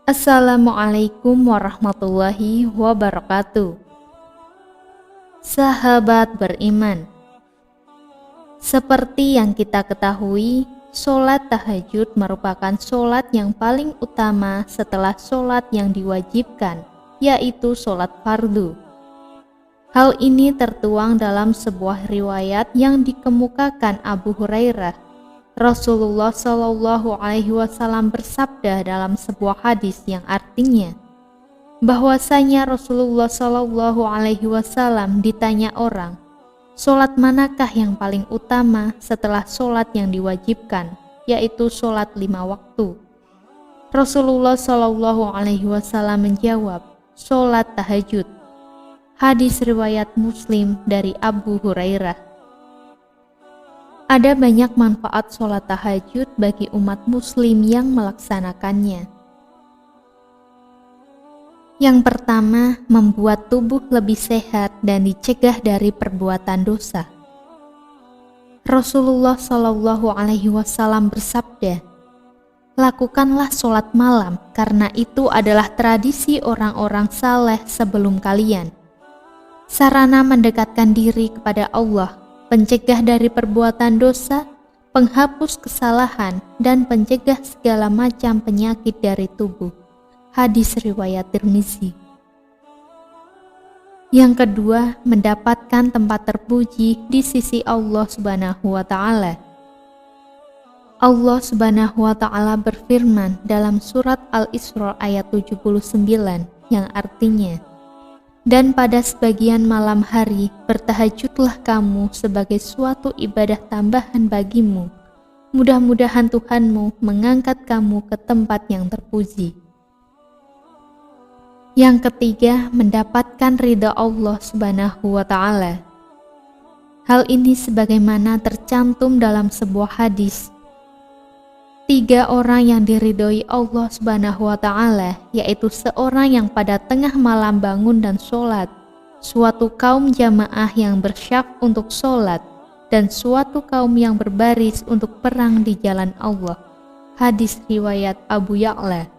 Assalamualaikum warahmatullahi wabarakatuh. Sahabat beriman, seperti yang kita ketahui, sholat tahajud merupakan sholat yang paling utama setelah sholat yang diwajibkan, yaitu sholat fardu. Hal ini tertuang dalam sebuah riwayat yang dikemukakan Abu Hurairah. Rasulullah Shallallahu Alaihi Wasallam bersabda dalam sebuah hadis yang artinya bahwasanya Rasulullah Shallallahu Alaihi Wasallam ditanya orang, sholat manakah yang paling utama setelah sholat yang diwajibkan, yaitu sholat 5 waktu. Rasulullah Shallallahu Alaihi Wasallam menjawab, sholat tahajud. Hadis riwayat Muslim dari Abu Hurairah. Ada banyak manfaat sholat tahajud bagi umat muslim yang melaksanakannya. Yang pertama, membuat tubuh lebih sehat dan dicegah dari perbuatan dosa. Rasulullah Shallallahu Alaihi Wasallam bersabda, lakukanlah sholat malam karena itu adalah tradisi orang-orang saleh sebelum kalian. Sarana mendekatkan diri kepada Allah, pencegah dari perbuatan dosa, penghapus kesalahan, dan pencegah segala macam penyakit dari tubuh. Hadis riwayat Tirmizi. Yang kedua, mendapatkan tempat terpuji di sisi Allah Subhanahu wa Ta'ala. Allah Subhanahu wa Ta'ala berfirman dalam surat Al-Isra ayat 79 yang artinya, dan pada sebagian malam hari bertahajudlah kamu sebagai suatu ibadah tambahan bagimu. Mudah-mudahan Tuhanmu mengangkat kamu ke tempat yang terpuji. Yang ketiga, mendapatkan ridha Allah Subhanahu wa Ta'ala. Hal ini sebagaimana tercantum dalam sebuah hadis. 3 orang yang diridhoi Allah Subhanahu wa Ta'ala, yaitu seorang yang pada tengah malam bangun dan sholat, suatu kaum jamaah yang bersyaf untuk sholat, dan suatu kaum yang berbaris untuk perang di jalan Allah. Hadis riwayat Abu Ya'la.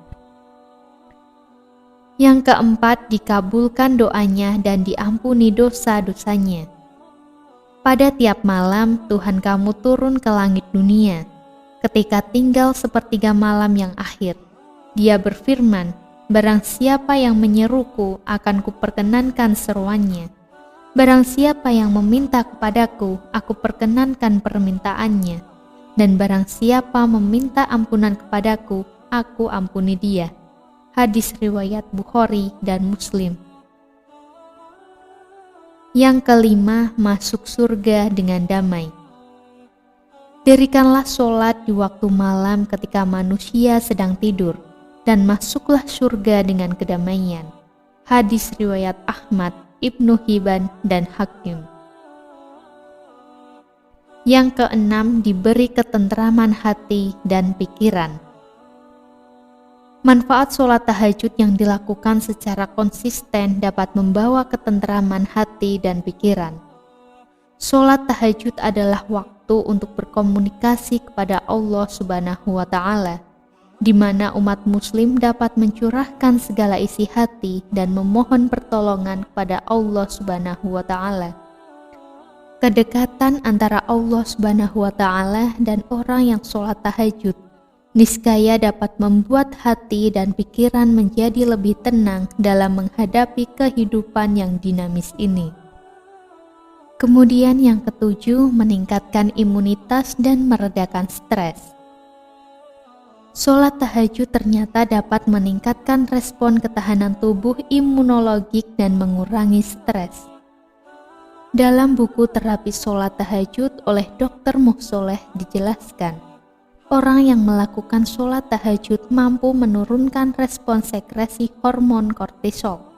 Yang keempat, dikabulkan doanya dan diampuni dosa-dosanya. Pada tiap malam, Tuhan kamu turun ke langit dunia. Ketika tinggal sepertiga malam yang akhir, Dia berfirman, barang siapa yang menyeruku akan kuperkenankan seruannya. Barang siapa yang meminta kepadaku, aku perkenankan permintaannya. Dan barang siapa meminta ampunan kepadaku, aku ampuni dia. Hadis riwayat Bukhari dan Muslim. Yang kelima, masuk surga dengan damai. Dirikanlah sholat di waktu malam ketika manusia sedang tidur, dan masuklah surga dengan kedamaian. Hadis riwayat Ahmad, Ibnu Hibban, dan Hakim. Yang keenam, diberi ketentraman hati dan pikiran. Manfaat sholat tahajud yang dilakukan secara konsisten dapat membawa ketentraman hati dan pikiran. Sholat tahajud adalah waktu untuk berkomunikasi kepada Allah Subhanahu wa Ta'ala, di mana umat muslim dapat mencurahkan segala isi hati dan memohon pertolongan kepada Allah Subhanahu wa Ta'ala. Kedekatan antara Allah Subhanahu wa Ta'ala dan orang yang sholat tahajud niscaya dapat membuat hati dan pikiran menjadi lebih tenang dalam menghadapi kehidupan yang dinamis ini. Kemudian yang ketujuh, meningkatkan imunitas dan meredakan stres. Sholat tahajud ternyata dapat meningkatkan respon ketahanan tubuh imunologik dan mengurangi stres. Dalam buku terapi sholat tahajud oleh Dr. Muhsoleh dijelaskan, orang yang melakukan sholat tahajud mampu menurunkan respon sekresi hormon kortisol.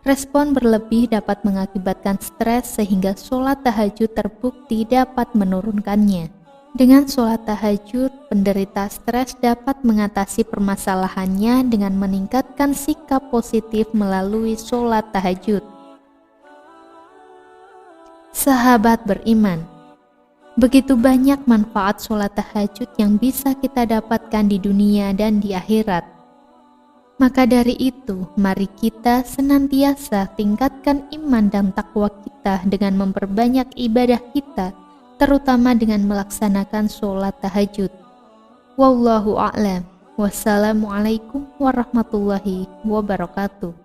Respon berlebih dapat mengakibatkan stres sehingga sholat tahajud terbukti dapat menurunkannya. Dengan sholat tahajud, penderita stres dapat mengatasi permasalahannya dengan meningkatkan sikap positif melalui sholat tahajud. Sahabat beriman, begitu banyak manfaat sholat tahajud yang bisa kita dapatkan di dunia dan di akhirat. Maka dari itu, mari kita senantiasa tingkatkan iman dan takwa kita dengan memperbanyak ibadah kita, terutama dengan melaksanakan sholat tahajud. Wallahu a'lam. Wassalamualaikum warahmatullahi wabarakatuh.